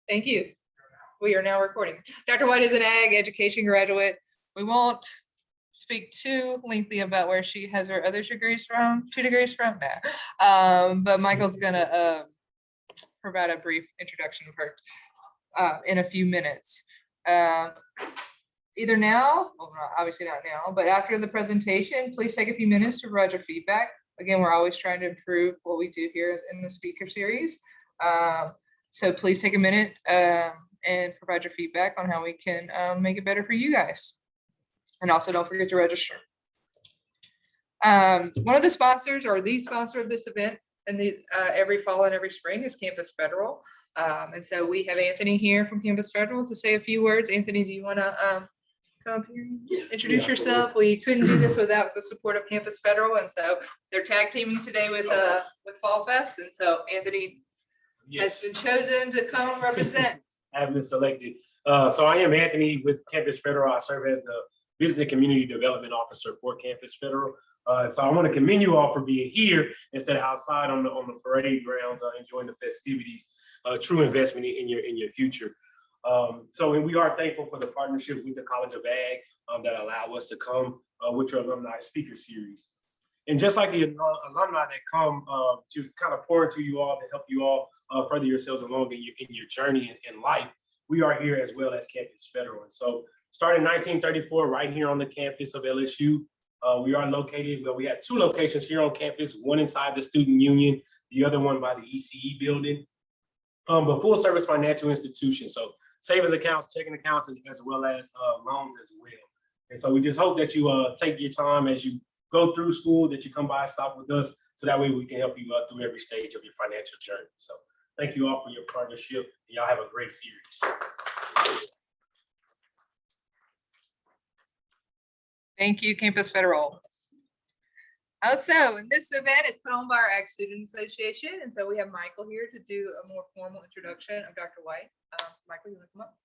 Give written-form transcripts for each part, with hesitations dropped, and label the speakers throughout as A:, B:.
A: Thank you. We are now recording. Dr. White is an ag education graduate. We won't speak too lengthy about where she has her other degrees from, 2 degrees from now. But Michael's gonna provide a brief introduction of her in a few minutes. Either now, well, obviously not now, but after the presentation, please take a few minutes to provide your feedback. Again, we're always trying to improve what we do here in the speaker series. So please take a minute and provide your feedback on how we can make it better for you guys. And also don't forget to register. One of the sponsors, or the sponsor of this event, and every fall and every spring, is Campus Federal. And so we have Anthony here from Campus Federal to say a few words. Anthony, do you want to come up here and introduce yourself? We couldn't do this without the support of Campus Federal, and so they're tag teaming today with Fall Fest. And so Anthony has been chosen to come represent.
B: I have been selected. So I am Anthony with Campus Federal. I serve as the Business and Community Development Officer for Campus Federal. So I want to commend you all for being here instead of outside on the parade grounds, enjoying the festivities. True investment in your future. So we are thankful for the partnership with the College of Ag that allow us to come with your alumni speaker series. And just like the alumni that come to kind of pour into you all to help you all further yourselves along in your journey in life, we are here as well as Campus Federal. And so started in 1934 right here on the campus of LSU. We are located, well, we have 2 locations here on campus, one inside the Student Union, the other one by the ECE building. But full service financial institution. So savings accounts, checking accounts, as well as loans as well. And so we just hope that you take your time as you go through school, that you come by and stop with us, so that way we can help you through every stage of your financial journey. So thank you all for your partnership. Y'all have a great series.
A: Thank you, Campus Federal. Also, and this event is put on by our Ag Student Association, and so we have Michael here to do a more formal introduction of Dr. White. Michael, you want to come up?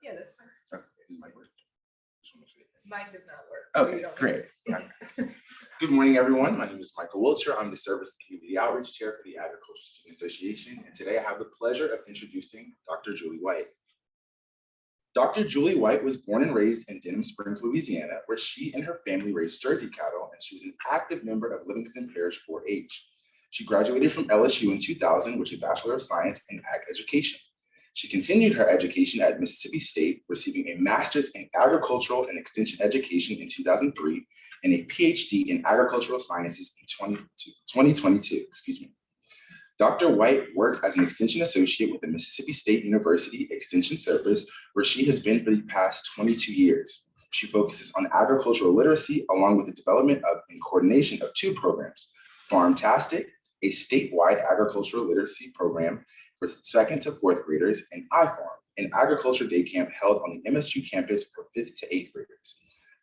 A: Yeah, that's fine. Mic does not work.
C: Okay, great. Good morning, everyone. My name is Michael Wiltshire. I'm the Service and Community Outreach Chair for the Agricultural Student Association, and today I have the pleasure of introducing Dr. Julie White. Dr. Julie White was born and raised in Denham Springs, Louisiana, where she and her family raised Jersey cattle, and she was an active member of Livingston Parish 4-H. She graduated from LSU in 2000 with a Bachelor of Science in Ag Education. She continued her education at Mississippi State, receiving a Master's in Agricultural and Extension Education in 2003 and a PhD in Agricultural Sciences in 2022. Dr. White works as an Extension Associate with the Mississippi State University Extension Service, where she has been for the past 22 years. She focuses on agricultural literacy, along with the development of and coordination of 2 programs: Farmtastic, a statewide agricultural literacy program for 2nd to 4th graders, and iFarm, an agriculture day camp held on the MSU campus for 5th to 8th graders.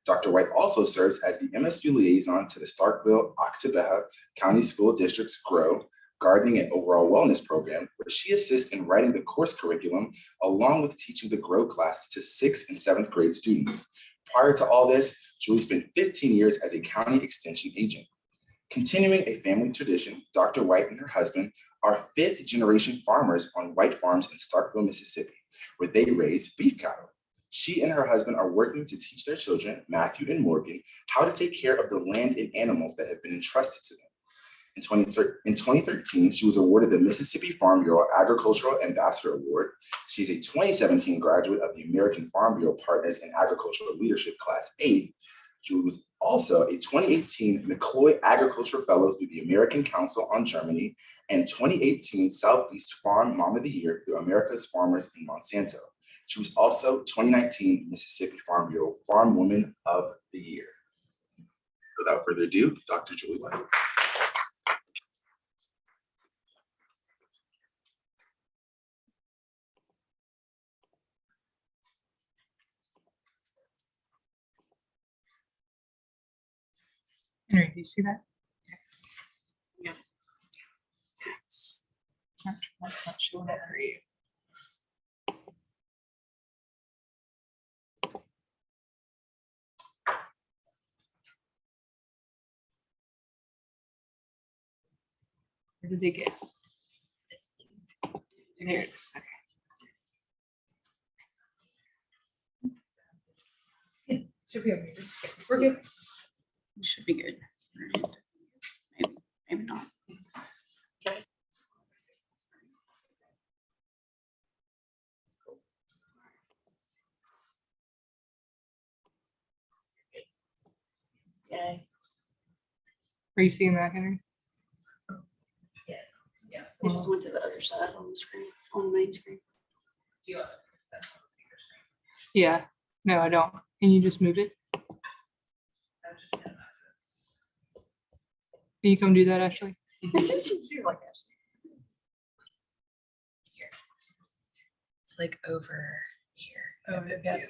C: Dr. White also serves as the MSU liaison to the Starkville-Oktibbeha County School District's GROW, Gardening and Overall Wellness program, where she assists in writing the course curriculum, along with teaching the GROW classes to 6th and 7th grade students. Prior to all this, Julie spent 15 years as a county extension agent. Continuing a family tradition, Dr. White and her husband are 5th generation farmers on White Farms in Starkville, Mississippi, where they raise beef cattle. She and her husband are working to teach their children, Matthew and Morgan, how to take care of the land and animals that have been entrusted to them. In 2013, she was awarded the Mississippi Farm Bureau Agricultural Ambassador Award. She is a 2017 graduate of the American Farm Bureau Partners in Agricultural Leadership Class 8. Julie was also a 2018 McCloy Agriculture Fellow through the American Council on Germany and 2018 Southeast Farm Mom of the Year through America's Farmers in Monsanto. She was also 2019 Mississippi Farm Bureau Farm Woman of the Year. Without further ado, Dr. Julie White.
A: Henry, do you see that? Yeah. That's not showing up for you. the big gap. There it is. Okay. Yeah, should be okay. We're good.
D: Should be good. Maybe, maybe not. Yay.
A: Are you seeing that, Henry?
D: Yes. Yeah. It just went to the other side on the screen, on the main screen.
A: Yeah. No, I don't. Can you just move it? Can you come do that, Ashley?
D: You're like Ashley. Here. It's like over here.
A: Oh,
D: Yeah.
A: okay.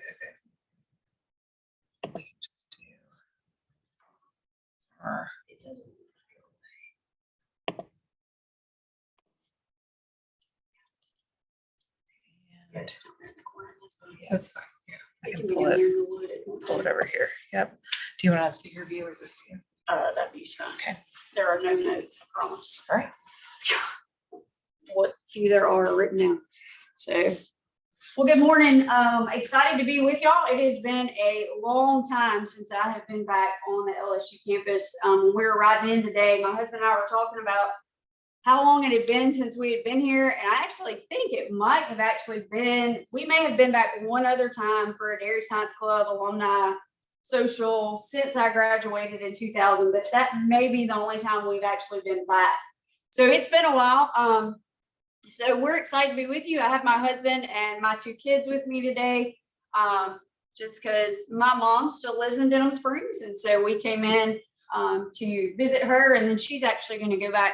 D: We can just do. It doesn't. Yeah, just down there in the corner. That's fine.
A: That's fine. Yeah. I
D: It
A: can
D: can be
A: pull
D: down
A: it,
D: there in the wood. It won't
A: pull it
D: matter.
A: over here. Yep. Do you want to speak your view or this view?
D: That'd be fine.
A: Okay.
D: There are no notes, I promise.
A: All right.
D: What few there are written down. So, well, good morning. Excited to be with y'all. It has been a long time since I have been back on the LSU campus. When we were riding in today, my husband and I were talking about how long it had been since we had been here. And I actually think it might have actually been, we may have been back one other time for a Dairy Science Club alumni social since I graduated in 2000, but that may be the only time we've actually been back. So it's been a while. So we're excited to be with you. I have my husband and my two kids with me today, just because my mom still lives in Denham Springs. And so we came in to visit her, and then she's actually going to go back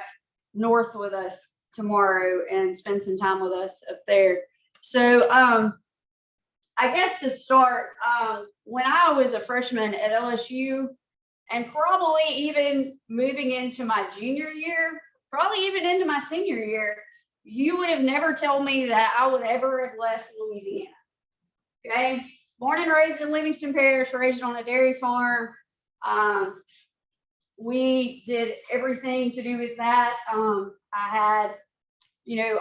D: north with us tomorrow and spend some time with us up there. So I guess to start, when I was a freshman at LSU, and probably even moving into my junior year, probably even into my senior year, you would have never told me that I would ever have left Louisiana. Okay, born and raised in Livingston Parish, raised on a dairy farm. We did everything to do with that. I had,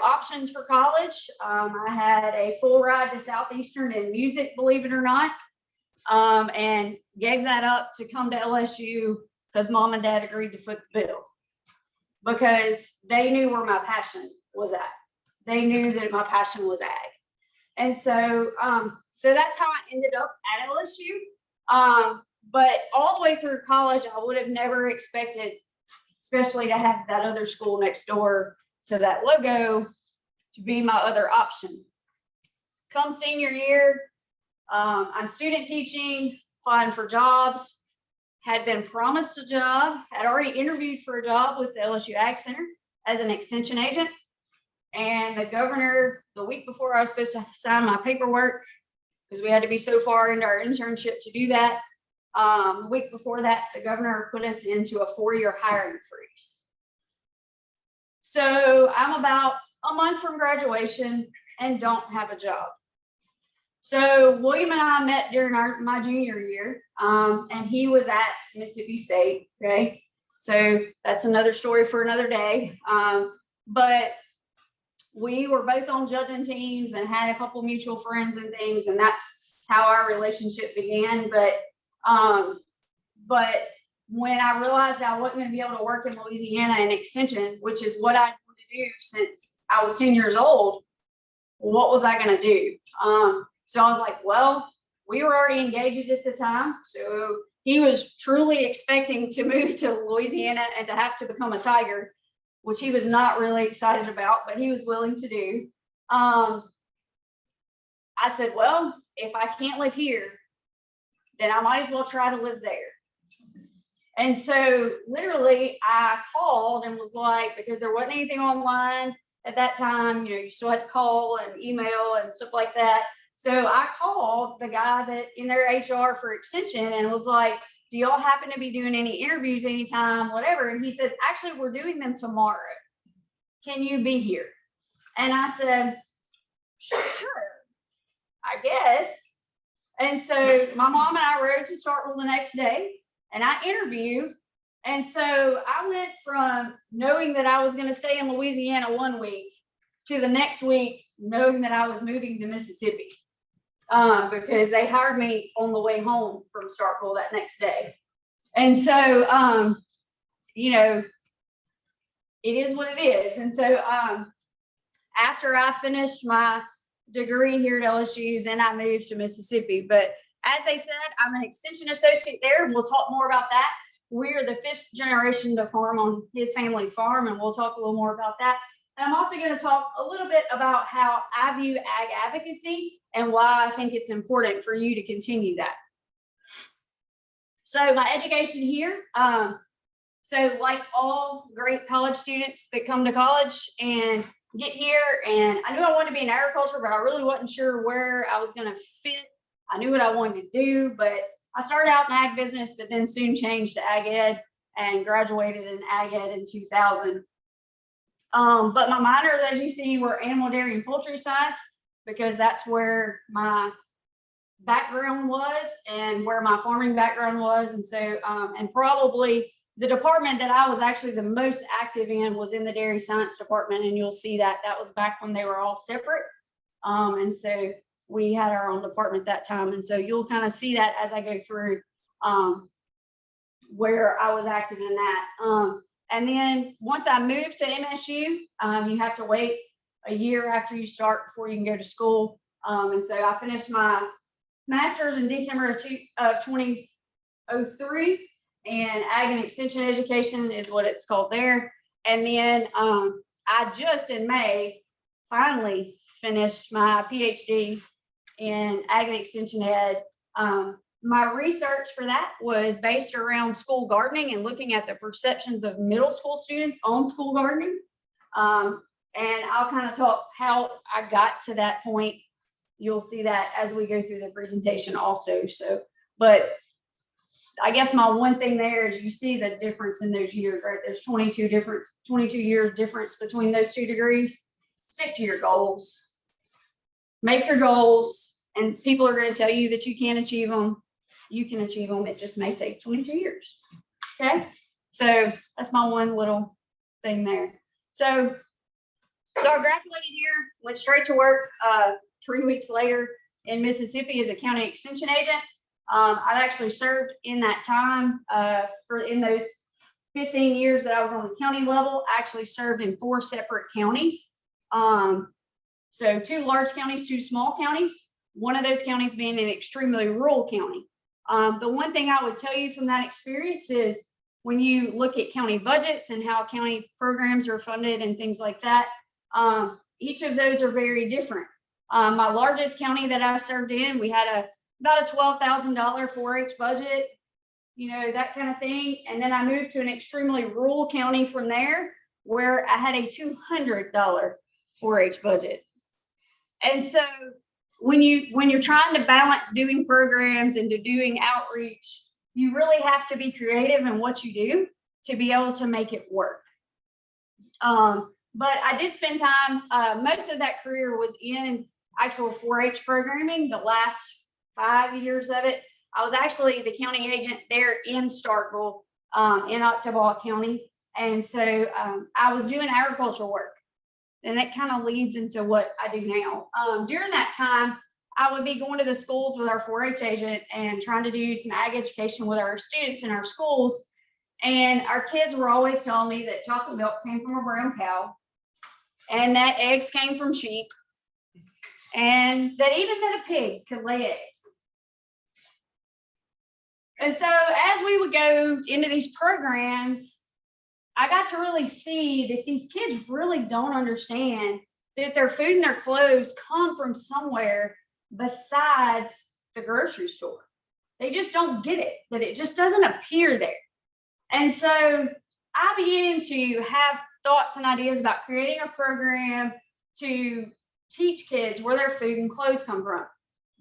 D: options for college. I had a full ride to Southeastern in music, believe it or not, and gave that up to come to LSU because mom and dad agreed to foot the bill because they knew where my passion was at. They knew that my passion was ag. And so, so that's how I ended up at LSU. But all the way through college, I would have never expected, especially to have that other school next door to that logo, to be my other option. Come senior year, I'm student teaching, applying for jobs, had been promised a job, had already interviewed for a job with the LSU Ag Center as an extension agent. And the governor, the week before I was supposed to sign my paperwork, because we had to be so far into our internship to do that, the week before that, the governor put us into a 4-year hiring freeze. So I'm about a month from graduation and don't have a job. So William and I met during my junior year, and he was at Mississippi State. Okay, so that's another story for another day. But we were both on judging teams and had a couple mutual friends and things, and that's how our relationship began. But when I realized I wasn't going to be able to work in Louisiana in extension, which is what I wanted to do since I was 10 years old, what was I going to do? So I was like, well, we were already engaged at the time. So he was truly expecting to move to Louisiana and to have to become a Tiger, which he was not really excited about, but he was willing to do. I said, well, if I can't live here, then I might as well try to live there. And so literally I called and was like, because there wasn't anything online at that time, you still had to call and email and stuff like that. So I called the guy that in their HR for extension and was like, do y'all happen to be doing any interviews anytime, whatever? And he says, actually, we're doing them tomorrow. Can you be here? And I said, sure, I guess. And so my mom and I rode to Starkville the next day, and I interviewed And so I went from knowing that I was going to stay in Louisiana 1 week to the next week knowing that I was moving to Mississippi, because they hired me on the way home from Starkville that next day. And so, you know, it is what it is. And so after I finished my degree here at LSU, then I moved to Mississippi. But as they said, I'm an extension associate there, and we'll talk more about that. We're the 5th generation to farm on his family's farm, and we'll talk a little more about that. And I'm also going to talk a little bit about how I view ag advocacy and why I think it's important for you to continue that. So my education here, so like all great college students that come to college and get here, and I knew I wanted to be in agriculture, but I really wasn't sure where I was going to fit. I knew what I wanted to do, but I started out in ag business, but then soon changed to ag ed and graduated in ag ed in 2000. But my minors, as you see, were animal, dairy, and poultry science, because that's where my background was and where my farming background was. And so, and probably the department that I was actually the most active in was in the dairy science department. And you'll see that that was back when they were all separate. And so we had our own department that time. And so you'll kind of see that as I go through where I was active in that. And then once I moved to MSU, you have to wait a year after you start before you can go to school. And so I finished my master's in December of 2003, and ag and extension education is what it's called there. And then I just in May finally finished my PhD in ag and extension ed. My research for that was based around school gardening and looking at the perceptions of middle school students on school gardening. And I'll kind of talk how I got to that point. You'll see that as we go through the presentation also. So, but I guess my one thing there is you see the difference in those years, right? There's 22 year difference between those 2 degrees. Stick to your goals. Make your goals, and people are going to tell you that you can't achieve them. You can achieve them. It just may take 22 years. Okay. So that's my one little thing there. So I graduated here, went straight to work 3 weeks later in Mississippi as a county extension agent. I've actually served in that time in those 15 years that I was on the county level. I actually served in 4 separate counties. So 2 large counties, 2 small counties. One of those counties being an extremely rural county. The one thing I would tell you from that experience is when you look at county budgets and how county programs are funded and things like that, each of those are very different. My largest county that I served in, we had about a $12,000 4-H budget, you know, that kind of thing. And then I moved to an extremely rural county from there where I had a $200 4-H budget. And so when you're trying to balance doing programs and doing outreach, you really have to be creative in what you do to be able to make it work. But I did spend time, most of that career was in actual 4-H programming. The last 5 years of it, I was actually the county agent there in Starkville, in Ottawa County. And so I was doing agricultural work. And that kind of leads into what I do now. During that time, I would be going to the schools with our 4-H agent and trying to do some ag education with our students in our schools. And our kids were always telling me that chocolate milk came from a brown cow and that eggs came from sheep and that even that a pig could lay eggs. And so as we would go into these programs, I got to really see that these kids really don't understand that their food and their clothes come from somewhere besides the grocery store. They just don't get it, that it just doesn't appear there. And so I began to have thoughts and ideas about creating a program to teach kids where their food and clothes come from,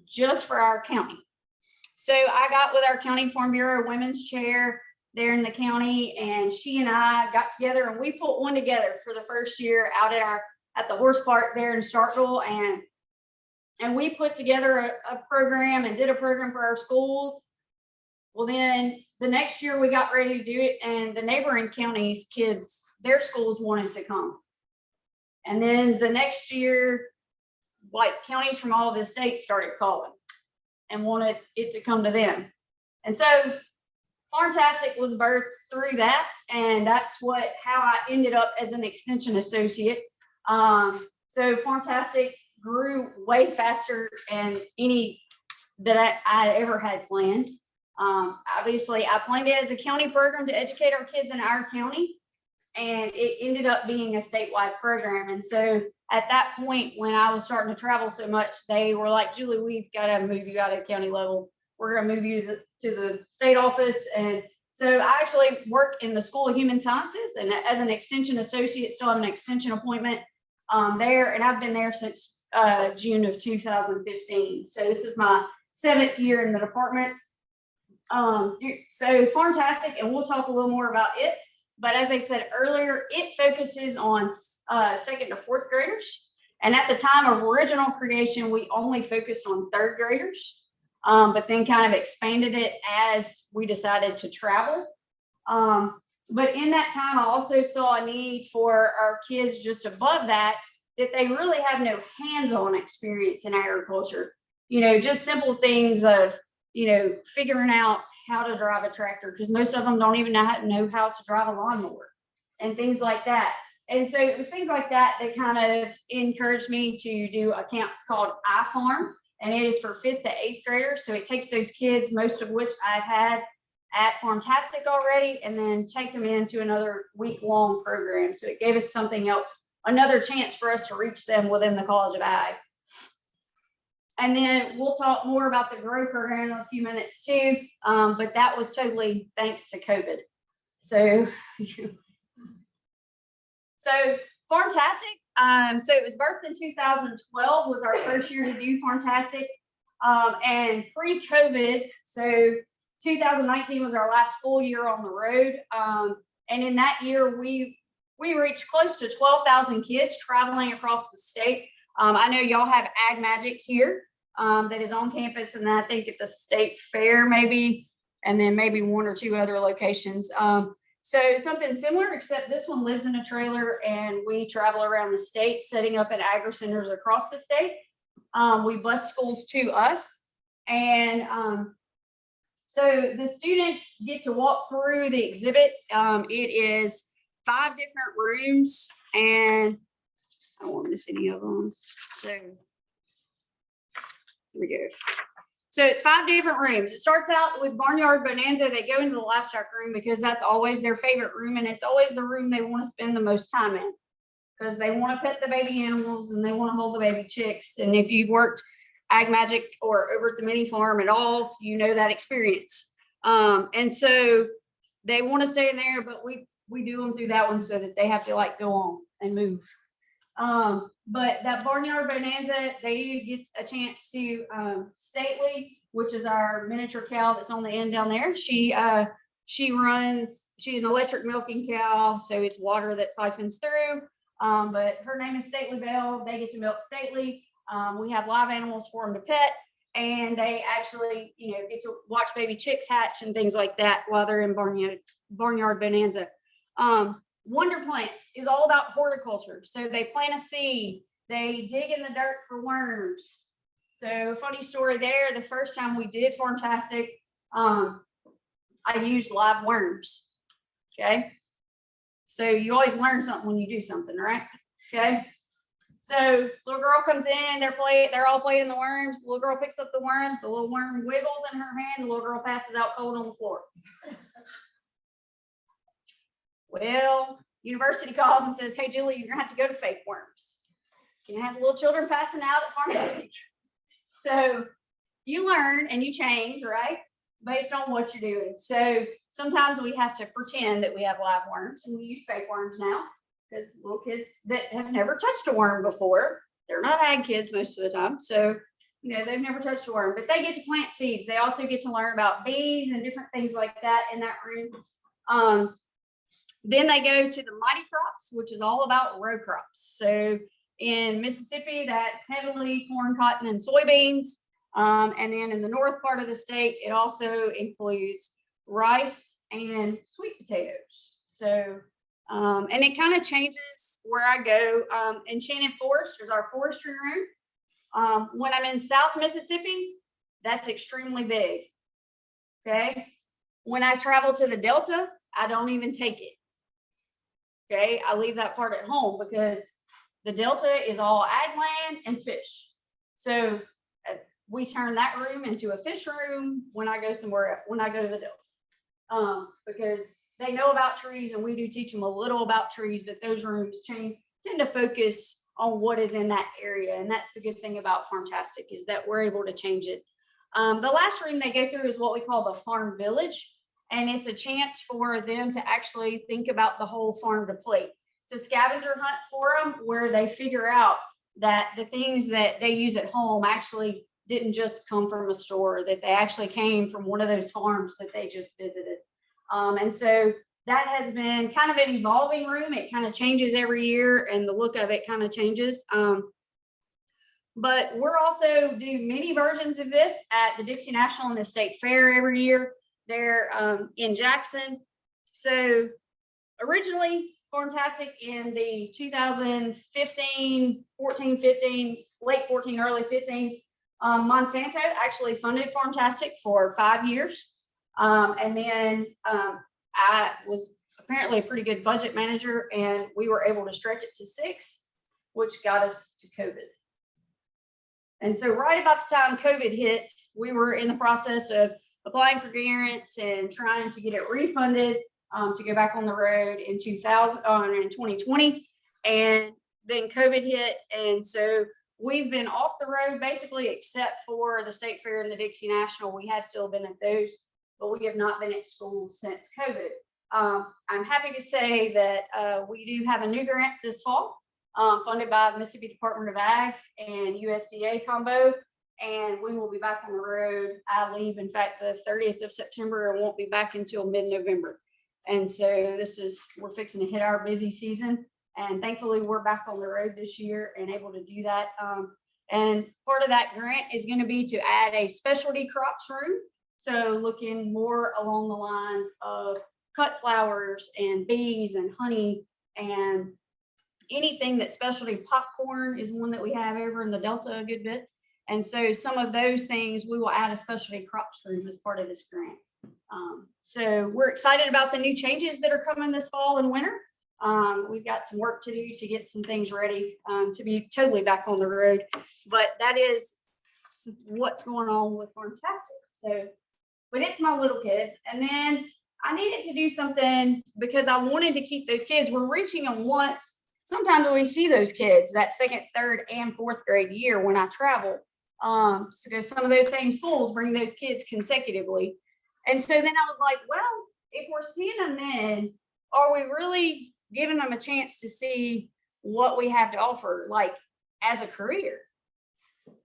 D: just for our county. So I got with our county farm bureau women's chair there in the county, and she and I got together and we put one together for the first year out at the horse park there in Starkville, and we put together a program and did a program for our schools. Well, then the next year we got ready to do it, and the neighboring counties' kids, their schools wanted to come. And then the next year, like counties from all of the states started calling and wanted it to come to them. And so Farmtastic was birthed through that, and that's how I ended up as an extension associate. So Farmtastic grew way faster than any that I ever had planned. Obviously, I planned it as a county program to educate our kids in our county, and it ended up being a statewide program. And so at that point, when I was starting to travel so much, they were like, Julie, we've got to move you out of county level. We're going to move you to the state office. And so I actually work in the School of Human Sciences, and as an extension associate, still have an extension appointment there. And I've been there since June of 2015. So this is my 7th year in the department. So Farmtastic, and we'll talk a little more about it. But as I said earlier, it focuses on 2nd to 4th graders. And at the time of original creation, we only focused on 3rd graders, but then kind of expanded it as we decided to travel. But in that time, I also saw a need for our kids just above that they really have no hands-on experience in agriculture. You know, just simple things of, you know, figuring out how to drive a tractor, because most of them don't even know how to drive a lawnmower and things like that. And so it was things like that that kind of encouraged me to do a camp called iFarm, and it is for 5th to 8th graders. So it takes those kids, most of which I've had at Farmtastic already, and then take them into another week-long program. So it gave us something else, another chance for us to reach them within the College of Ag. And then we'll talk more about the GROW program in a few minutes too, but that was totally thanks to COVID. So, Farmtastic, so it was birthed in 2012, was our first year to do Farmtastic, and pre-COVID, so 2019 was our last full year on the road, and in that year we reached close to 12,000 kids traveling across the state. I know y'all have Ag Magic here that is on campus, and I think at the state fair maybe, and then maybe 1 or 2 other locations. So something similar, except this one lives in a trailer and we travel around the state setting up at agri centers across the state. We bus schools to us, and so the students get to walk through the exhibit. It is 5 different rooms, and I don't want to miss any of them. So here we go. So it's 5 different rooms. It starts out with Barnyard Bonanza. They go into the livestock room because that's always their favorite room, and it's always the room they want to spend the most time in because they want to pet the baby animals and they want to hold the baby chicks. And if you've worked Ag Magic or over at the mini farm at all, you know that experience. And so they want to stay in there, but we do them through that one so that they have to like go on and move. But that Barnyard Bonanza, they do get a chance to Stately, which is our miniature cow that's on the end down there. She's an electric milking cow, so it's water that siphons through. But her name is Stately Belle. They get to milk Stately. We have live animals for them to pet, and they actually, you know, get to watch baby chicks hatch and things like that while they're in Barnyard Bonanza. Wonder Plants is all about horticulture. So they plant a seed, they dig in the dirt for worms. So funny story there, the first time we did Farmtastic, I used live worms. Okay. So you always learn something when you do something, right? Okay. So little girl comes in, they're all playing in the worms. The little girl picks up the worm, the little worm wiggles in her hand, the little girl passes out cold on the floor. Well, university calls and says, hey, Julie, you're gonna have to go to fake worms. Can't have little children passing out at Farmtastic. So you learn and you change, right? Based on what you're doing. So sometimes we have to pretend that we have live worms, and we use fake worms now because little kids that have never touched a worm before, they're not ag kids most of the time. So, you know, they've never touched a worm, but they get to plant seeds. They also get to learn about bees and different things like that in that room. Then they go to the Mighty Crops, which is all about row crops. So in Mississippi, that's heavily corn, cotton, and soybeans. And then in the north part of the state, it also includes rice, and sweet potatoes. So, and it kind of changes where I go. Enchanted Forest is our forestry room. When I'm in South Mississippi, that's extremely big. Okay. When I travel to the Delta, I don't even take it. Okay. I leave that part at home because the Delta is all ag land and fish. So we turn that room into a fish room when I go somewhere, when I go to the Delta. Because they know about trees and we do teach them a little about trees, but those rooms tend to focus on what is in that area. And that's the good thing about Farmtastic, is that we're able to change it. The last room they go through is what we call the farm village. And it's a chance for them to actually think about the whole farm to plate. It's a scavenger hunt for them where they figure out that the things that they use at home actually didn't just come from a store, that they actually came from one of those farms that they just visited. And so that has been kind of an evolving room. It kind of changes every year and the look of it kind of changes. But we're also do many versions of this at the Dixie National and the State Fair every year. They're in Jackson. So originally Farmtastic in the 2015, 14, 15, late 14, early 15s, Monsanto actually funded Farmtastic for 5 years. And then I was apparently a pretty good budget manager and we were able to stretch it to 6, which got us to COVID. And so right about the time COVID hit, we were in the process of applying for grants and trying to get it refunded to go back on the road in 2020. And then COVID hit. And so we've been off the road basically, except for the State Fair and the Dixie National. We have still been at those, but we have not been at school since COVID. I'm happy to say that we do have a new grant this fall, funded by the Mississippi Department of Ag and USDA combo, and we will be back on the road. I leave, in fact, the 30th of September and won't be back until mid-November. And so we're fixing to hit our busy season. And thankfully we're back on the road this year and able to do that. And part of that grant is going to be to add a specialty crops room. So looking more along the lines of cut flowers and bees and honey and anything that specialty. Popcorn is one that we have over in the Delta a good bit. And so some of those things we will add a specialty crops room as part of this grant. So we're excited about the new changes that are coming this fall and winter. We've got some work to do to get some things ready to be totally back on the road, but that is what's going on with Farmtastic. So, but it's my little kids. And then I needed to do something because I wanted to keep those kids. We're reaching them once. Sometimes we see those kids that 2nd, 3rd, and 4th grade year when I travel, because some of those same schools bring those kids consecutively. And so then I was like, well, if we're seeing them then, are we really giving them a chance to see what we have to offer, like as a career?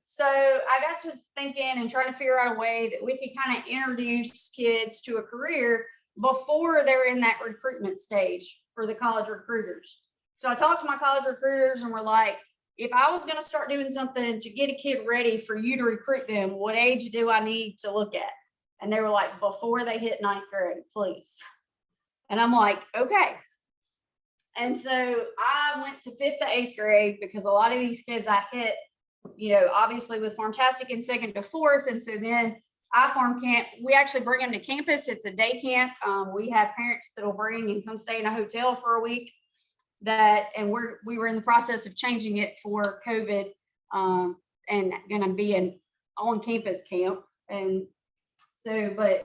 D: So I got to thinking and trying to figure out a way that we could kind of introduce kids to a career before they're in that recruitment stage for the college recruiters. So I talked to my college recruiters and we're like, if I was going to start doing something to get a kid ready for you to recruit them, what age do I need to look at? And they were like, before they hit 9th grade, please. And I'm like, okay. And so I went to 5th to 8th grade because a lot of these kids I hit, you know, obviously with Farmtastic in 2nd to 4th. And so then I farm camp, we actually bring them to campus. It's a day camp. We have parents that'll bring and come stay in a hotel for a week. And we were in the process of changing it for COVID and going to be an on-campus camp. And so, but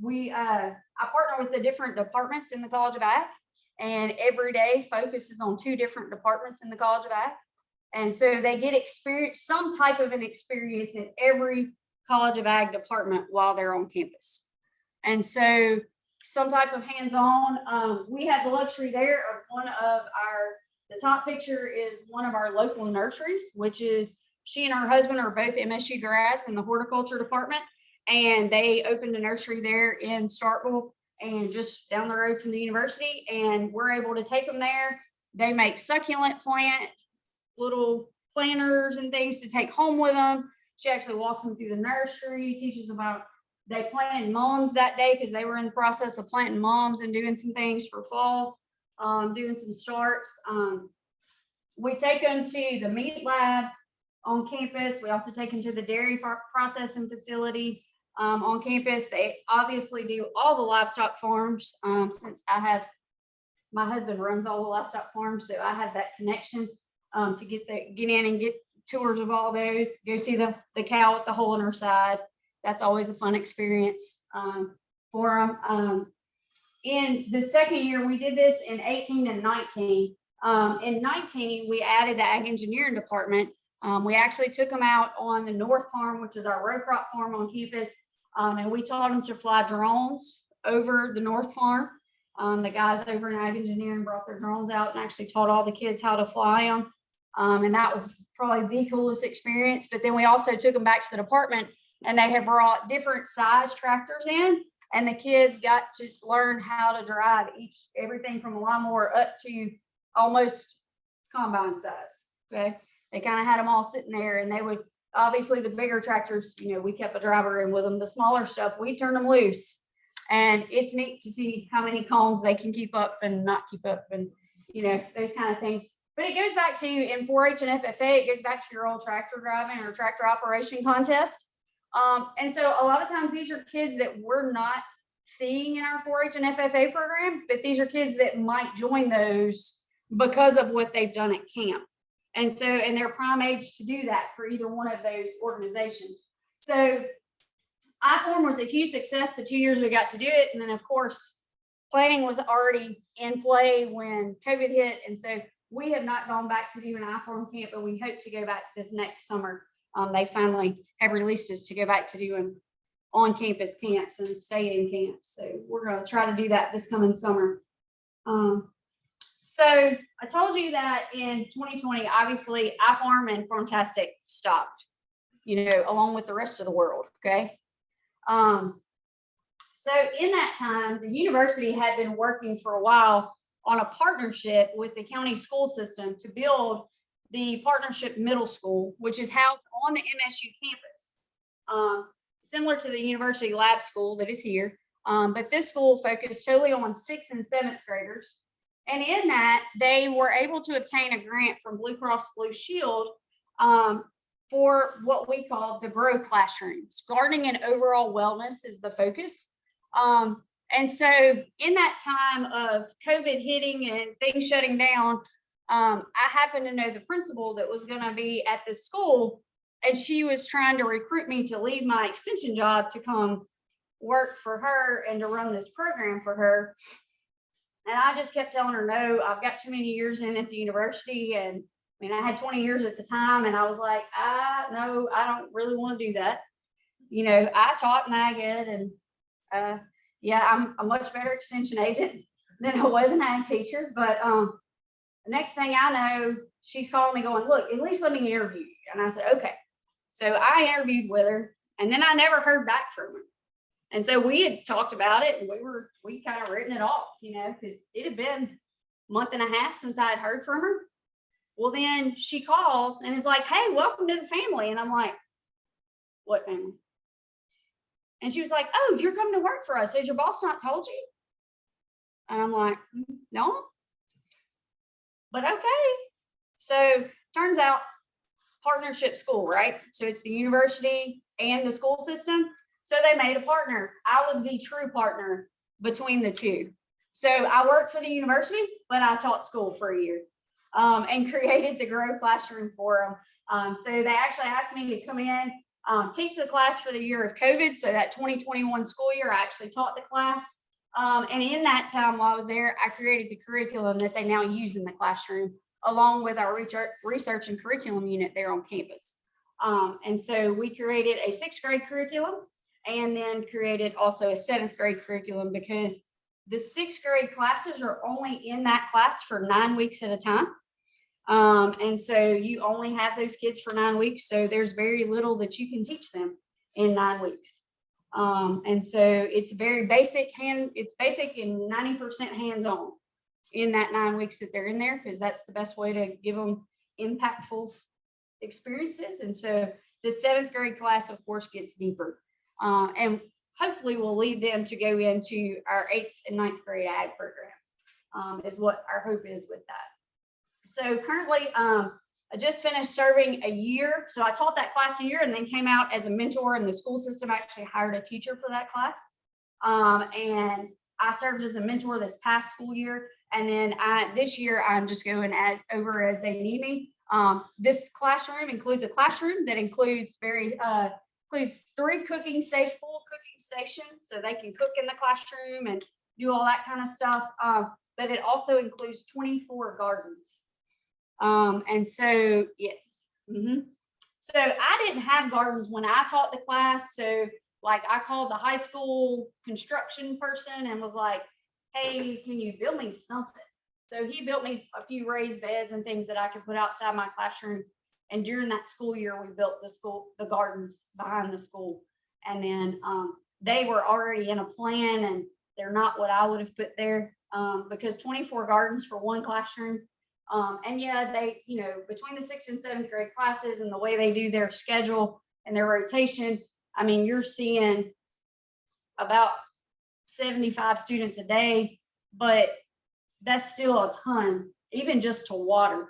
D: I partner with the different departments in the College of Ag, and every day focuses on 2 different departments in the College of Ag. And so they get experience, some type of an experience in every College of Ag department while they're on campus. And so some type of hands-on, we have the luxury there of the top picture is one of our local nurseries, which is she and her husband are both MSU grads in the horticulture department. And they opened a nursery there in Starkville and just down the road from the university. And we're able to take them there. They make succulent little planters and things to take home with them. She actually walks them through the nursery, teaches about They planted mums that day because they were in the process of planting mums and doing some things for fall, doing some starts. We take them to the meat lab on campus. We also take them to the dairy processing facility on campus. They obviously do all the livestock farms since my husband runs all the livestock farms, so I have that connection to get in and get tours of all those. Go see the cow with the hole in her side. That's always a fun experience for them. In the second year, we did this in 18 and 19. In 19, we added the ag engineering department. We actually took them out on the North Farm, which is our row crop farm on campus, and we taught them to fly drones over the North Farm. The guys over in ag engineering brought their drones out and actually taught all the kids how to fly them. And that was probably the coolest experience. But then we also took them back to the department, and they had brought different size tractors in, and the kids got to learn how to drive everything from a lawnmower up to almost combine size. Okay. They kind of had them all sitting there, and they would, obviously the bigger tractors, we kept a driver in with them. The smaller stuff, we turned them loose. And it's neat to see how many cones they can keep up and not keep up, and those kind of things. But it goes back to, in 4-H and FFA, it goes back to your old tractor driving or tractor operation contest. And so a lot of times these are kids that we're not seeing in our 4-H and FFA programs, but these are kids that might join those because of what they've done at camp. And so, and they're prime age to do that for either one of those organizations. So I-Form was a huge success the 2 years we got to do it. And then of course, planning was already in play when COVID hit. And so we have not gone back to do an I-Form camp, but we hope to go back this next summer. They finally have released us to go back to doing on-campus camps and stay in camps. So we're going to try to do that this coming summer. So I told you that in 2020, obviously I-Farm and Farmtastic stopped, along with the rest of the world. Okay. So in that time, the university had been working for a while on a partnership with the county school system to build the partnership middle school, which is housed on the MSU campus, similar to the university lab school that is here. But this school focused totally on 6th and 7th graders. And in that, they were able to obtain a grant from Blue Cross Blue Shield for what we call the GROW classrooms. Gardening and overall wellness is the focus. And so in that time of COVID hitting and things shutting down, I happened to know the principal that was going to be at the school, and she was trying to recruit me to leave my extension job to come work for her and to run this program for her. And I just kept telling her, no, I've got too many years in at the university. And I had 20 years at the time, and I was like, no, I don't really want to do that. I taught mag ed, and I'm a much better extension agent than I was an ag teacher. But the next thing I know, she's calling me going, look, at least let me interview you. And I said, okay. So I interviewed with her, and then I never heard back from her. And so we had talked about it, and we kind of written it off, because it had been a month and a half since I had heard from her. Well, then she calls and is like, hey, welcome to the family. And I'm like, what family? And she was like, oh, you're coming to work for us. Has your boss not told you? And I'm like, no, but okay. So turns out partnership school, right? So it's the university and the school system. So they made a partner. I was the true partner between the two. So I worked for the university, but I taught school for a year and created the GROW classroom for them. So they actually asked me to come in, teach the class for the year of COVID. So that 2021 school year, I actually taught the class. And in that time while I was there, I created the curriculum that they now use in the classroom, along with our research and curriculum unit there on campus. And so we created a 6th grade curriculum, and then created also a 7th grade curriculum, because the 6th grade classes are only in that class for 9 weeks at a time. And so you only have those kids for 9 weeks. So there's very little that you can teach them in 9 weeks. And so it's very basic it's basic and 90% hands-on in that 9 weeks that they're in there, because that's the best way to give them impactful experiences. And so the 7th grade class, of course, gets deeper. And hopefully will lead them to go into our 8th and 9th grade ag program, is what our hope is with that. So currently, I just finished serving a year. So I taught that class a year and then came out as a mentor, and the school system actually hired a teacher for that class. And I served as a mentor this past school year. And then this year I'm just going over as they need me. This classroom includes a classroom that includes includes 3 full cooking stations, so they can cook in the classroom and do all that kind of stuff. But it also includes 24 gardens. And so, yes. So I didn't have gardens when I taught the class. So like I called the high school construction person and was like, hey, can you build me something? So he built me a few raised beds and things that I could put outside my classroom. And during that school year, we built the gardens behind the school. And then they were already in a plan, and they're not what I would have put there, because 24 gardens for one classroom. And yeah, they, between the 6th and 7th grade classes and the way they do their schedule and their rotation, I mean, you're seeing about 75 students a day, but that's still a ton, even just to water.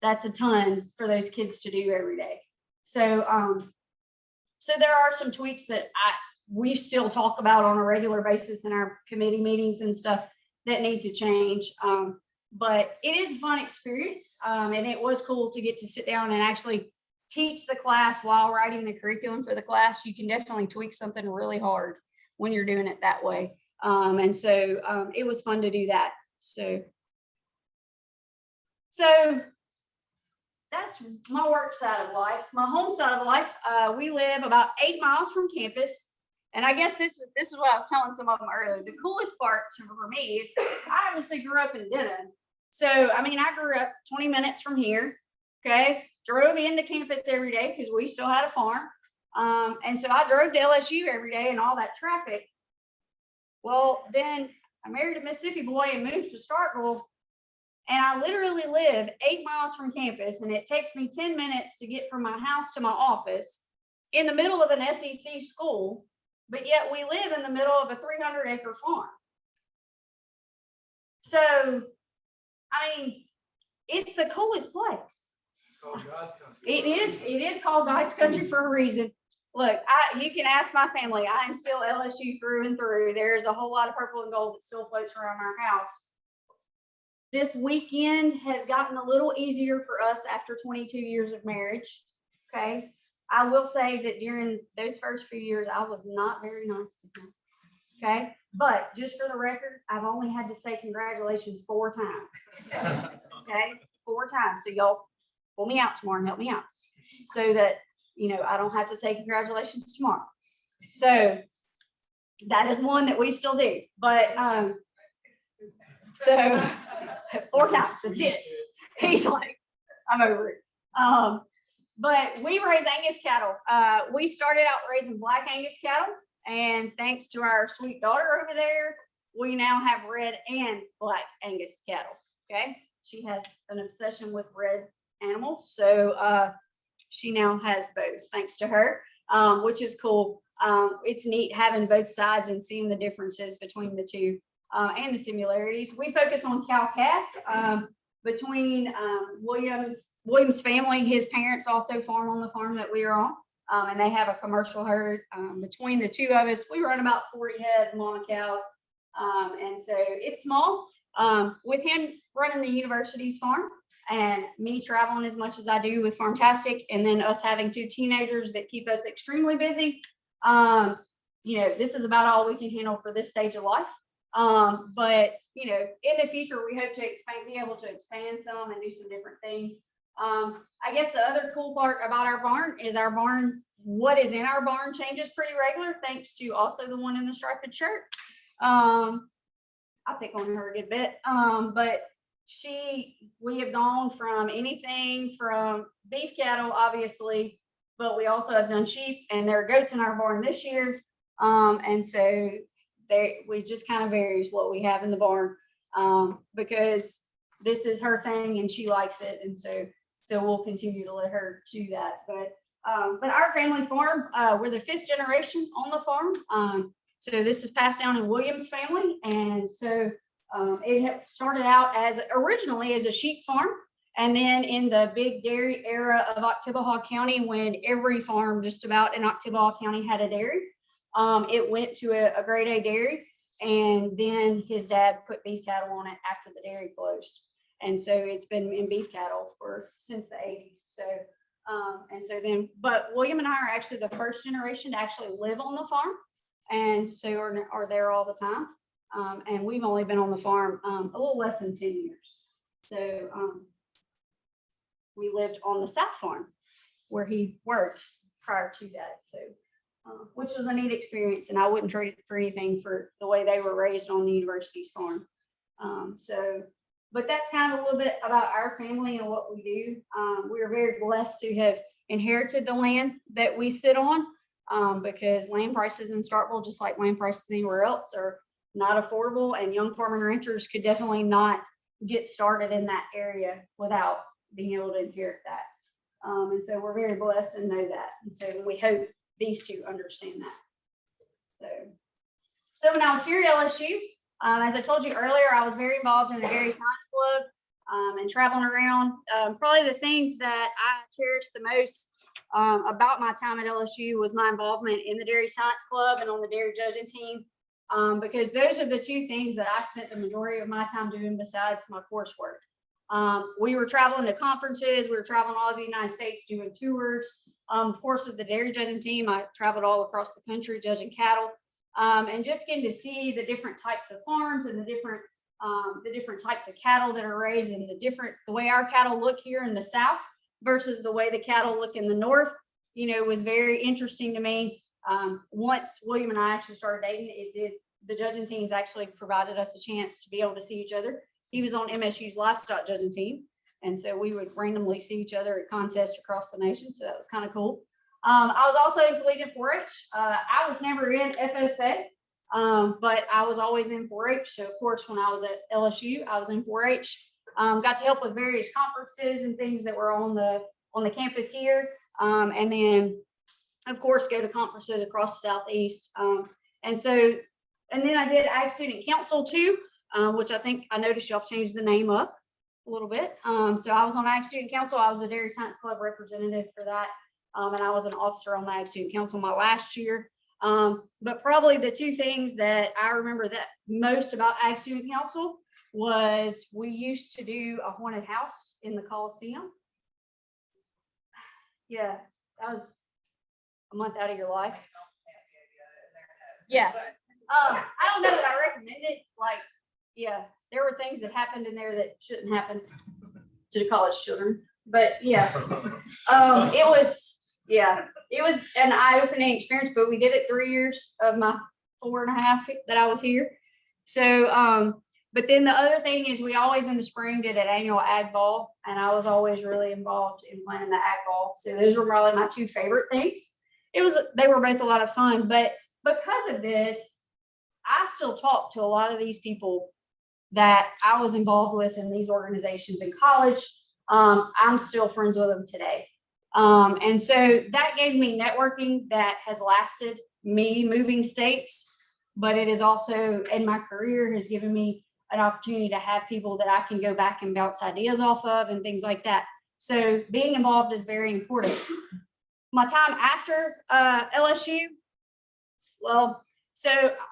D: That's a ton for those kids to do every day. So, so there are some tweaks that we still talk about on a regular basis in our committee meetings and stuff that need to change. But it is a fun experience. And it was cool to get to sit down and actually teach the class while writing the curriculum for the class. You can definitely tweak something really hard when you're doing it that way. And so it was fun to do that. So that's my work side of life. My home side of life, we live about 8 miles from campus. And I guess this is what I was telling some of them earlier. The coolest part for me is I obviously grew up in Denton. So, I mean, I grew up 20 minutes from here, okay? Drove into campus every day because we still had a farm. And so I drove to LSU every day and all that traffic. Well, then I married a Mississippi boy and moved to Starkville. And I literally live 8 miles from campus, and it takes me 10 minutes to get from my house to my office in the middle of an SEC school, but yet we live in the middle of a 300-acre farm. So, I mean, it's the coolest place.
E: It's called God's country.
D: It is called God's country for a reason. Look, you can ask my family. I am still LSU through and through. There's a whole lot of purple and gold that still floats around our house. This weekend has gotten a little easier for us after 22 years of marriage. Okay. I will say that during those first few years, I was not very nice to him. Okay. But just for the record, I've only had to say congratulations 4 times. Okay. 4 times. So y'all pull me out tomorrow and help me out so that, I don't have to say congratulations tomorrow. So that is one that we still do. But, so 4 times, that's it. He's like, I'm over it. But we raise Angus cattle. We started out raising black Angus cattle, and thanks to our sweet daughter over there, we now have red and black Angus cattle. Okay, she has an obsession with red animals, so she now has both, thanks to her, which is cool. It's neat having both sides and seeing the differences between the two. And the similarities. We focus on cow-calf between Williams family. His parents also farm on the farm that we are on, and they have a commercial herd. Between the two of us, we run about 40 head of mama cows, and so it's small. With him running the university's farm and me traveling as much as I do with Farmtastic, and then us having 2 teenagers that keep us extremely busy, this is about all we can handle for this stage of life. But in the future, we hope to be able to expand some and do some different things. I guess the other cool part about our barn is what is in our barn changes pretty regular, thanks to also the one in the striped shirt. I pick on her a good bit. But we have gone from anything from beef cattle, obviously, but we also have done sheep, and there are goats in our barn this year. And so we just kind of varies what we have in the barn, because this is her thing and she likes it. And so we'll continue to let her do that. But But our family farm, we're the 5th generation on the farm. So this is passed down in Williams family. And so it started out as originally as a sheep farm. And then in the big dairy era of Oktibbeha County, when every farm just about in Oktibbeha County had a dairy, it went to a grade A dairy. And then his dad put beef cattle on it after the dairy closed. And so it's been in beef cattle since the 80s. So, and so then, but William and I are actually the first generation to actually live on the farm. And so are there all the time. And we've only been on the farm a little less than 10 years. So we lived on the South Farm where he works prior to that. So, which was a neat experience, and I wouldn't trade it for anything for the way they were raised on the university's farm. But that's kind of a little bit about our family and what we do. We are very blessed to have inherited the land that we sit on, because land prices in Starkville, just like land prices anywhere else, are not affordable, and young farming ranchers could definitely not get started in that area without being able to inherit that. And so we're very blessed and know that. And so we hope these two understand that. So when I was here at LSU, as I told you earlier, I was very involved in the Dairy Science Club and traveling around. Probably the things that I cherish the most about my time at LSU was my involvement in the Dairy Science Club and on the dairy judging team, because those are the two things that I spent the majority of my time doing besides my coursework. We were traveling to conferences. We were traveling all over the United States doing tours. Of course, with the dairy judging team, I traveled all across the country judging cattle, and just getting to see the different types of farms and the different types of cattle that are raised, and the way our cattle look here in the South versus the way the cattle look in the North, was very interesting to me. Once William and I actually started dating, the judging teams actually provided us a chance to be able to see each other. He was on MSU's livestock judging team. And so we would randomly see each other at contests across the nation. So that was kind of cool. I was also in collegiate 4-H. I was never in FFA, but I was always in 4-H. So of course, when I was at LSU, I was in 4-H. Got to help with various conferences and things that were on the campus here. And then of course, go to conferences across the Southeast. And then I did Ag Student Council too, which I noticed y'all changed the name up a little bit. So I was on Ag Student Council. I was the Dairy Science Club representative for that. And I was an officer on the Ag Student Council my last year. But probably the two things that I remember that most about Ag Student Council was we used to do a haunted house in the Coliseum. Yeah, that was a month out of your life. Yeah. I don't know that I recommend it. Yeah, there were things that happened in there that shouldn't happen to the college children. But yeah, it was an eye-opening experience, but we did it 3 years of my 4.5 that I was here. So, but then the other thing is we always in the spring did an annual ag ball, and I was always really involved in planning the ag ball. So those were probably my two favorite things. They were both a lot of fun, but because of this, I still talk to a lot of these people that I was involved with in these organizations in college. I'm still friends with them today. And so that gave me networking that has lasted me moving states, but it is also in my career has given me an opportunity to have people that I can go back and bounce ideas off of and things like that. So being involved is very important. My time after LSU, well, so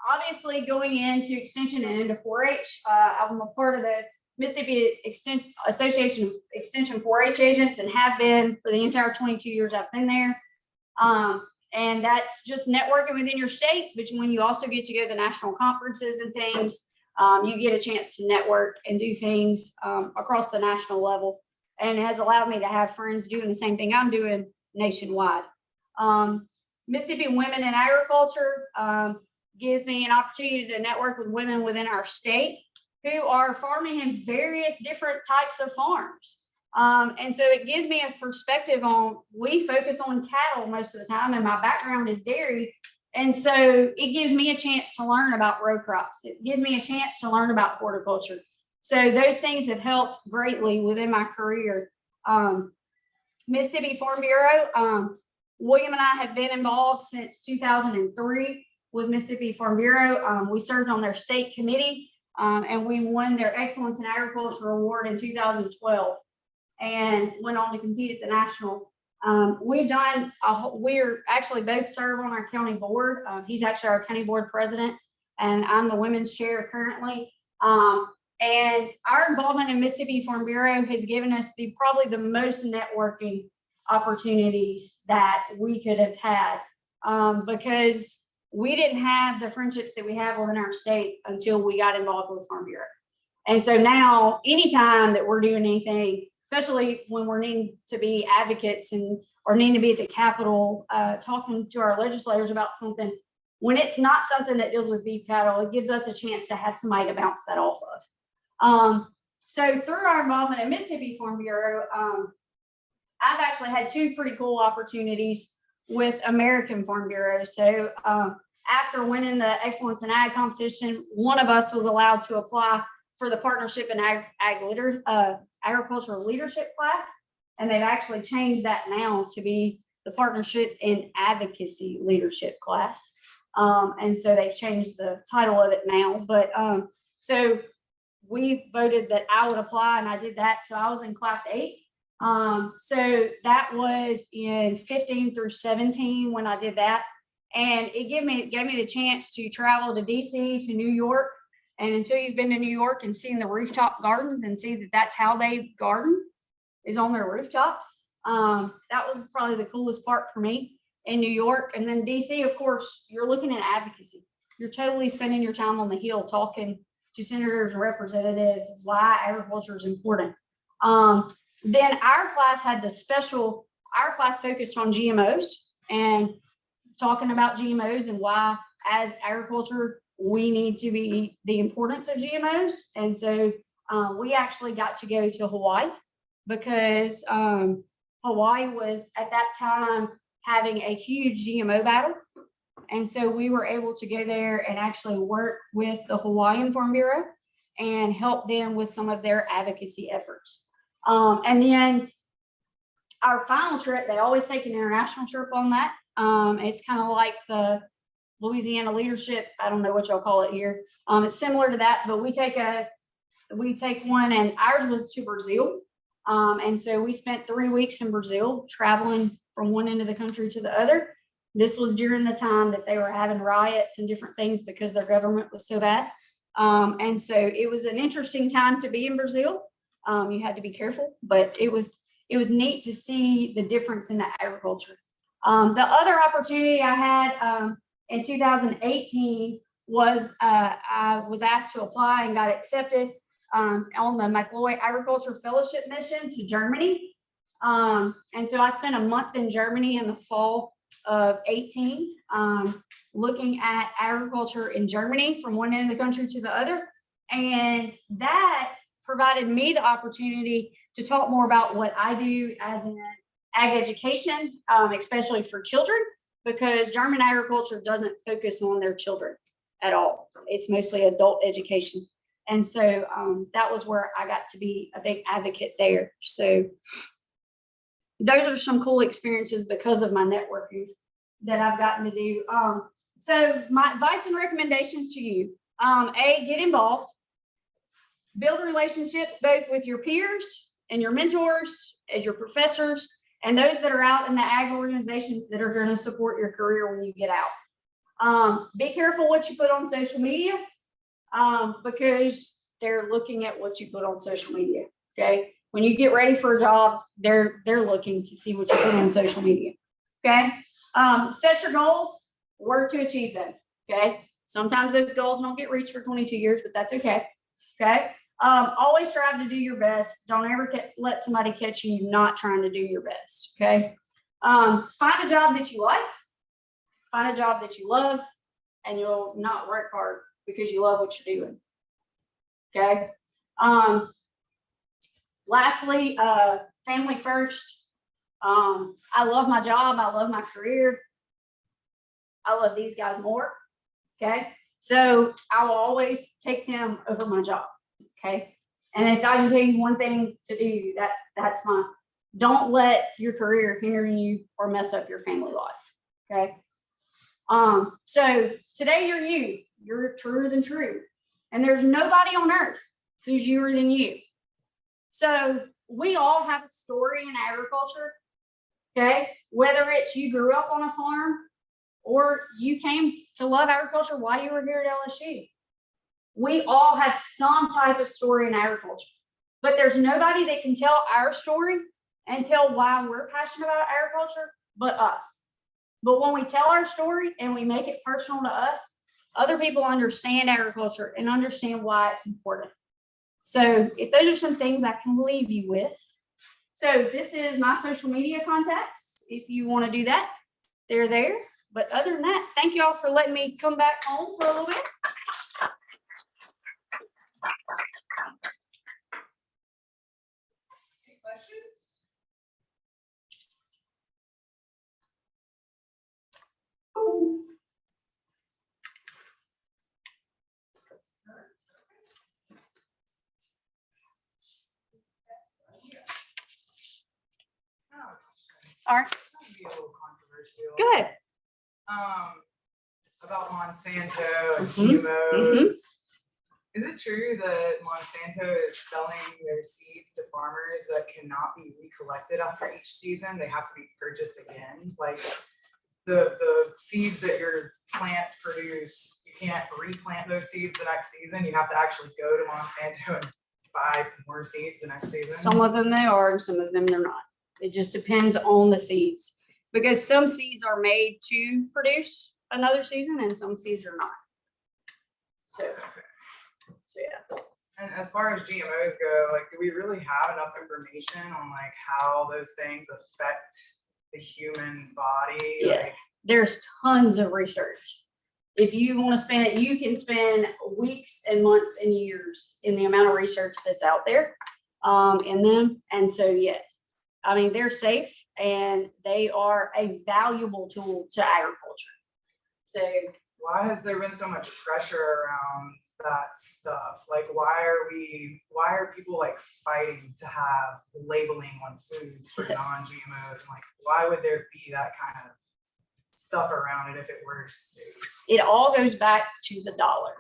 D: obviously going into extension and into 4-H, I'm a part of the Mississippi Association of Extension 4-H agents and have been for the entire 22 years I've been there. And that's just networking within your state, but when you also get to go to the national conferences and things, you get a chance to network and do things across the national level. And it has allowed me to have friends doing the same thing I'm doing nationwide. Mississippi Women in Agriculture gives me an opportunity to network with women within our state who are farming in various different types of farms. And so it gives me a perspective on, we focus on cattle most of the time, and my background is dairy. And so it gives me a chance to learn about row crops. It gives me a chance to learn about horticulture. So those things have helped greatly within my career. Mississippi Farm Bureau, William and I have been involved since 2003 with Mississippi Farm Bureau. We served on their state committee, and we won their Excellence in Agriculture Award in 2012 and went on to compete at the national. We're actually both serve on our county board. He's actually our county board president, and I'm the women's chair currently. And our involvement in Mississippi Farm Bureau has given us probably the most networking opportunities that we could have had, because we didn't have the friendships that we have within our state until we got involved with Farm Bureau. And so now, anytime that we're doing anything, especially when we're needing to be advocates or needing to be at the Capitol, talking to our legislators about something, when it's not something that deals with beef cattle, it gives us a chance to have somebody to bounce that off of. So through our involvement in Mississippi Farm Bureau, I've actually had two pretty cool opportunities with American Farm Bureau. So after winning the Excellence in Ag competition, one of us was allowed to apply for the Partnership in Agricultural Leadership class. And they've actually changed that now to be the Partnership in Advocacy Leadership class. And so they've changed the title of it now. But so we voted that I would apply, and I did that. So I was in class 8. So that was in 15 through 17 when I did that. And it gave me the chance to travel to DC, to New York. And until you've been to New York and seen the rooftop gardens and see that that's how they garden, is on their rooftops. That was probably the coolest part for me in New York. And then DC, of course, you're looking at advocacy. You're totally spending your time on the Hill talking to senators and representatives why agriculture is important. Then our class focused on GMOs and talking about GMOs and why, as agriculture, we need to be the importance of GMOs. And so we actually got to go to Hawaii because Hawaii was at that time having a huge GMO battle. And so we were able to go there and actually work with the Hawaiian Farm Bureau and help them with some of their advocacy efforts. And then our final trip, they always take an international trip on that. It's kind of like the Louisiana leadership. I don't know what y'all call it here. It's similar to that, but we take one, and ours was to Brazil. And so we spent 3 weeks in Brazil, traveling from one end of the country to the other. This was during the time that they were having riots and different things because their government was so bad. And so it was an interesting time to be in Brazil. You had to be careful, but it was neat to see the difference in the agriculture. The other opportunity I had in 2018 was I was asked to apply and got accepted on the McLoy Agriculture Fellowship Mission to Germany. And so I spent a month in Germany in the fall of 18, looking at agriculture in Germany from one end of the country to the other. And that provided me the opportunity to talk more about what I do as an ag education, especially for children, because German agriculture doesn't focus on their children at all. It's mostly adult education. And so that was where I got to be a big advocate there. So those are some cool experiences because of my networking that I've gotten to do. So my advice and recommendations to you, get involved, build relationships both with your peers and your mentors, as your professors, and those that are out in the ag organizations that are going to support your career when you get out. Be careful what you put on social media, because they're looking at what you put on social media. Okay. When you get ready for a job, they're looking to see what you put on social media. Okay. Set your goals, work to achieve them. Okay. Sometimes those goals don't get reached for 22 years, but that's okay. Okay. Always strive to do your best. Don't ever let somebody catch you not trying to do your best. Okay. Find a job that you like, find a job that you love, and you'll not work hard because you love what you're doing. Okay. Lastly, family first. I love my job. I love my career. I love these guys more. Okay. So I will always take them over my job. Okay. And if I can tell you one thing to do, that's Don't let your career hinder you or mess up your family life. Okay. So today you're truer than true. And there's nobody on earth who's youer than you. So we all have a story in agriculture. Okay. Whether it's you grew up on a farm or you came to love agriculture while you were here at LSU. We all have some type of story in agriculture, but there's nobody that can tell our story and tell why we're passionate about agriculture but us. But when we tell our story and we make it personal to us, other people understand agriculture and understand why it's important. So if those are some things I can leave you with. So this is my social media contacts. If you want to do that, they're there. But other than that, thank you all for letting me come back home for a little bit.
A: Any questions?
D: All right,
E: Be a little controversial.
D: go ahead.
E: About Monsanto and
D: Mhm,
E: GMOs. Is it true that Monsanto is selling their seeds to farmers that cannot be recollected after each season? They have to be purchased again. Like the seeds that your plants produce, you can't replant those seeds the next season. You have to actually go to Monsanto and buy more seeds the next season.
D: Some of them they are and some of them they're not. It just depends on the seeds because some seeds are made to produce another season and some seeds are not. So yeah.
E: And as far as GMOs go, like, do we really have enough information on like how those things affect the human body?
D: Yeah.
E: Like,
D: There's tons of research. If you want to spend it, you can spend weeks and months and years in the amount of research that's out there in them. And so, yes, I mean, they're safe and they are a valuable tool to agriculture. So
E: why has there been so much pressure around that stuff? Like, why are people like fighting to have labeling on foods for non-GMOs? And like, why would there be that kind of stuff around it if it were safe?
D: it all goes back to the dollar.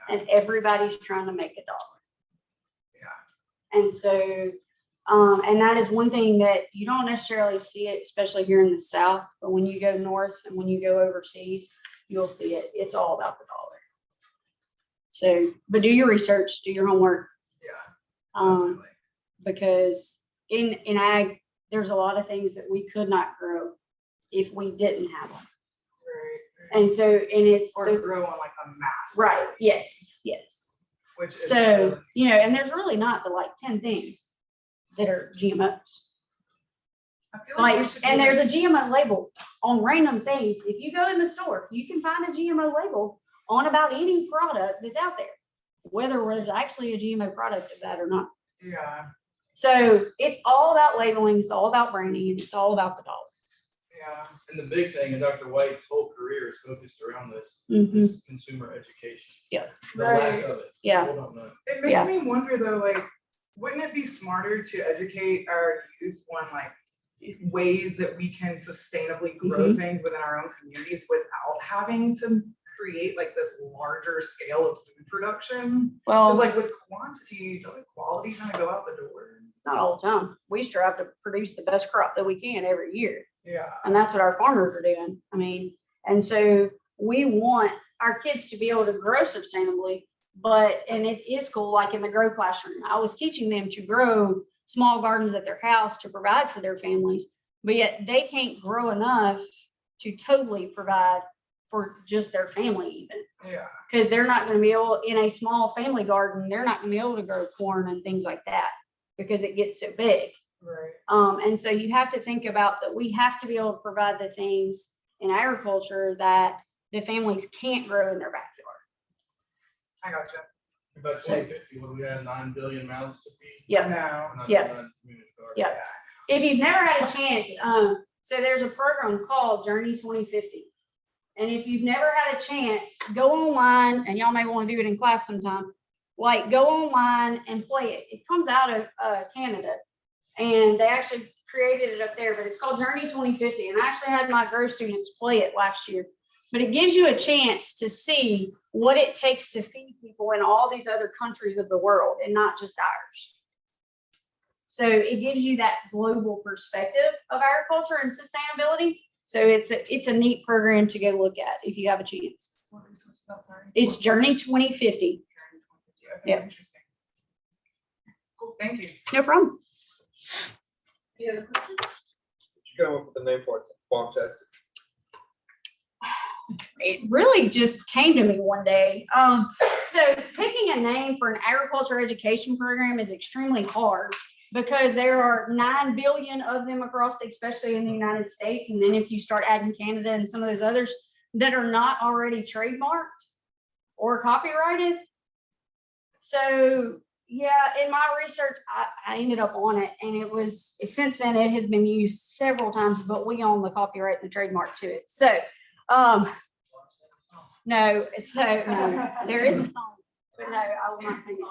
D: And everybody's trying to make a dollar.
E: Yeah.
D: And so, and that is one thing that you don't necessarily see it, especially here in the South, but when you go north and when you go overseas, you'll see it. It's all about the dollar. So, but do your research, do your homework,
E: Yeah. Definitely.
D: because in ag, there's a lot of things that we could not grow if we didn't have them.
E: Right.
D: And so, and it's
E: Or grow on like a mass.
D: right. Yes. Yes.
E: Which is
D: So, you know, and there's really not the like 10 things that are GMOs.
E: I feel like we
D: Like,
E: should
D: and
E: do
D: there's
E: that.
D: a GMO label on random things. If you go in the store, you can find a GMO label on about any product that's out there, whether there's actually a GMO product of that or not.
E: Yeah.
D: So it's all about labeling, it's all about branding, and it's all about the dollar.
E: Yeah.
F: And the big thing, and Dr. White's whole career is focused around this,
D: Mhm.
F: this consumer education.
D: Yeah.
F: The
E: Right.
F: lack of it.
D: Yeah.
F: People don't know.
E: It makes
D: Yeah.
E: me wonder though, like, wouldn't it be smarter to educate our youth on like ways that we can sustainably grow things within our own communities without having to create like this larger scale of food production?
D: Well,
E: Because like with quantity, doesn't quality kind of go out the door?
D: not all the time. We strive to produce the best crop that we can every year.
E: Yeah.
D: And that's what our farmers are doing. I mean, and so we want our kids to be able to grow sustainably, and it is cool, like in the grow classroom, I was teaching them to grow small gardens at their house to provide for their families, but yet they can't grow enough to totally provide for just their family even.
E: Yeah.
D: Because they're not going to be able, in a small family garden, they're not going to be able to grow corn and things like that because it gets so big.
E: Right.
D: And so you have to think about that we have to be able to provide the things in agriculture that the families can't grow in their backyard.
E: I gotcha.
F: By 2050, when we have 9 billion mouths to feed.
D: Yeah.
E: No.
F: we're not
D: Yeah.
F: doing community gardens.
D: Yeah. If you've never had a chance, so there's a program called Journey 2050. And if you've never had a chance, go online, and y'all may want to do it in class sometime. Like, go online and play it. It comes out of Canada, and they actually created it up there, but it's called Journey 2050. And I actually had my grow students play it last year. But it gives you a chance to see what it takes to feed people in all these other countries of the world and not just ours. So it gives you that global perspective of agriculture and sustainability. So it's a neat program to go look at if you have a chance.
E: What is this? That's sorry.
D: It's Journey 2050.
E: Okay,
D: Yeah.
E: interesting. Cool, thank you.
D: No problem.
A: Any other questions?
F: You come up with the name for it, farm testing.
D: It really just came to me one day. So picking a name for an agriculture education program is extremely hard because there are 9 billion of them across, especially in the United States. And then if you start adding Canada and some of those others that are not already trademarked or copyrighted. So yeah, in my research, I ended up on it, and it was, since then it has been used several times, but we own the copyright and the trademark to it. So no, there is a song, but no, I will not sing it.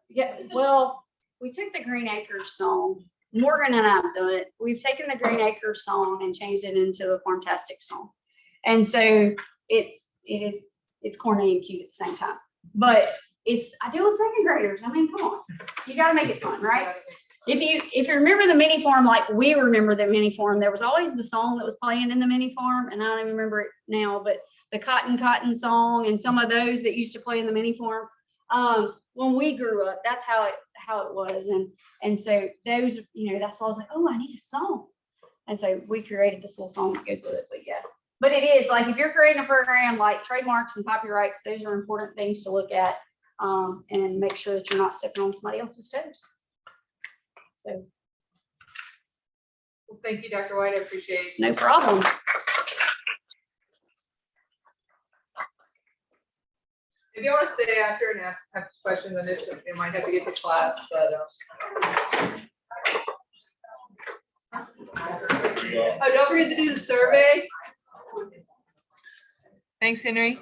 D: Yeah, well, we took the Green Acres song. Morgan and I have done it. We've taken the Green Acres song and changed it into a Farmtastic song. And so it's corny and cute at the same time. But I do with second graders. I mean, come on. You gotta make it fun, right? If you remember the mini farm, like we remember the mini farm, there was always the song that was playing in the mini farm, and I don't even remember it now, but the Cotton song and some of those that used to play in the mini farm. When we grew up, that's how it was. And so those, that's why I was like, oh, I need a song. And so we created this little song that goes with it. But yeah, but it is like, if you're creating a program like trademarks and copyrights, those are important things to look at, and make sure that you're not stepping on somebody else's toes. So
A: Well, thank you, Dr. White. I appreciate it.
D: no problem.
A: If you want to stay after and have questions, I know you might have to get to class, but. Oh, don't forget to do the survey. Thanks, Henry.